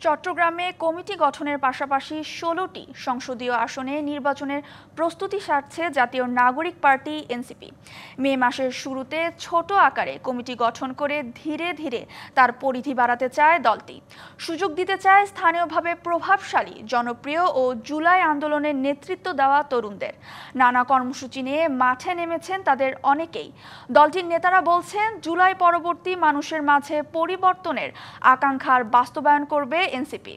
চট্টগ্রামে কমিটি গঠনের পাশাপাশি ১৬টি সংসদীয় আসনে নির্বাচনের প্রস্তুতি সারছে জাতীয় নাগরিক পার্টি এনসিপি। মে মাসের শুরুতে ছোট আকারে কমিটি গঠন করে ধীরে ধীরে তার পরিধি বাড়াতে চায় দলটি। সুযোগ দিতে চায় স্থানীয়ভাবে প্রভাবশালী, জনপ্রিয় ও জুলাই আন্দোলনের নেতৃত্ব দেওয়া তরুণদের। নানা কর্মসূচি নিয়ে মাঠে নেমেছেন তাদের অনেকেই। দলটির নেতারা বলছেন, জুলাই পরবর্তী মানুষের মাঝে পরিবর্তনের আকাঙ্ক্ষার বাস্তবায়ন করবে এনসিপি।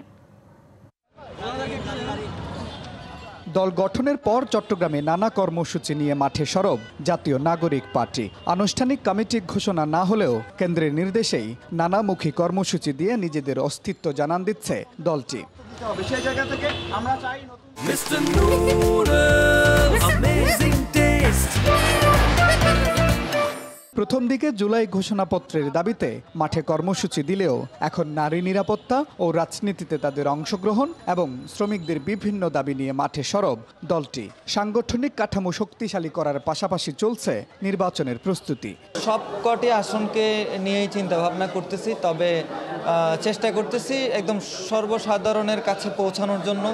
দল গঠনের পর চট্টগ্রামে নানা কর্মসূচি নিয়ে মাঠে সরব জাতীয় নাগরিক পার্টি। আনুষ্ঠানিক কমিটি ঘোষণা না হলেও কেন্দ্রের নির্দেশেই নানামুখী কর্মসূচি দিয়ে নিজেদের অস্তিত্ব জানান দিচ্ছে দলটি। প্রথম দিকে জুলাই ঘোষণাপত্রের দাবিতে মাঠে কর্মসূচি দিলেও এখন নারী নিরাপত্তা ও রাজনীতিতে তাদের অংশগ্রহণ এবং শ্রমিকদের বিভিন্ন দাবি নিয়ে মাঠে সরব দলটি। সাংগঠনিক কাঠামো শক্তিশালী করার পাশাপাশি চলছে নির্বাচনের প্রস্তুতি। সবকটি আসনকে নিয়েই চিন্তা ভাবনা করতেছি, তবে চেষ্টা করতেছি একদম সর্বসাধারণের কাছে পৌঁছানোর জন্য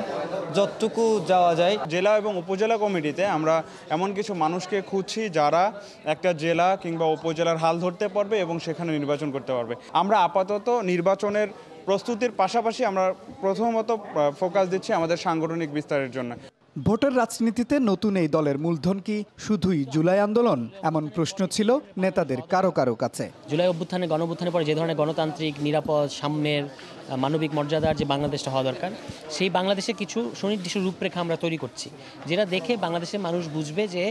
যতটুকু যাওয়া যায়। জেলা এবং উপজেলা কমিটিতে আমরা এমন কিছু মানুষকে খুঁজছি যারা একটা জেলা কিংবা উপজেলার হাল ধরতে পারবে এবং সেখানে নির্বাচন করতে পারবে। আমরা আপাতত নির্বাচনের প্রস্তুতির পাশাপাশি আমরা প্রথমত ফোকাস দিচ্ছি আমাদের সাংগঠনিক বিস্তারের জন্য। ভোটের রাজনীতিতে নতুন এই দলের মূলধন কি শুধুই জুলাই আন্দোলন? এমন প্রশ্ন ছিল নেতাদের কারো কারো কাছে। জুলাই অভ্যুত্থানে গণঅভ্যুত্থানের পরে যে ধরনের গণতান্ত্রিক, নিরাপদ, সাম্যের, মানবিক মর্যাদার যে বাংলাদেশটা হওয়া দরকার, সেই বাংলাদেশের কিছু সুনির্দিষ্ট রূপরেখা আমরা তৈরি করছি, যেটা দেখে বাংলাদেশের মানুষ বুঝবে যে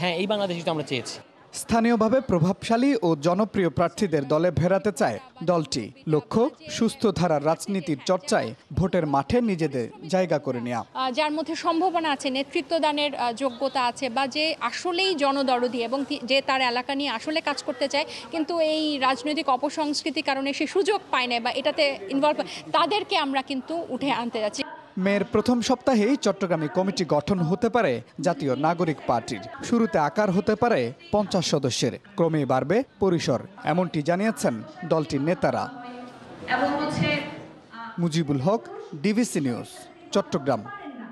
হ্যাঁ, এই বাংলাদেশই তো আমরা চেয়েছি। স্থানীয়ভাবে প্রভাবশালী ও জনপ্রিয় প্রার্থীদের দলে ফেরাতে চায় দলটি। লক্ষ্য, সুস্থ ধারার রাজনীতির চর্চায় ভোটের মাঠে নিজেদের জায়গা করে নেওয়া। যার মধ্যে সম্ভাবনা আছে, নেতৃত্বদানের যোগ্যতা আছে, বা যে আসলেই জনদরদি এবং যে তার এলাকা নিয়ে আসলে কাজ করতে চায়, কিন্তু এই রাজনৈতিক অপসংস্কৃতির কারণে সে সুযোগ পায় না বা এটাতে ইনভলভ, তাদেরকে আমরা কিন্তু উঠে আনতে যাচ্ছি। মের প্রথম সপ্তাহেই চট্টগ্রামে কমিটি গঠন হতে পারে জাতীয় নাগরিক পার্টির। শুরুতে আকার হতে পারে 50 সদস্যের, ক্রমে বাড়বে পরিসর, এমনটি জানিয়েছেন দলটির নেতারা। Mujibul Haque, DBC news, Chittagong.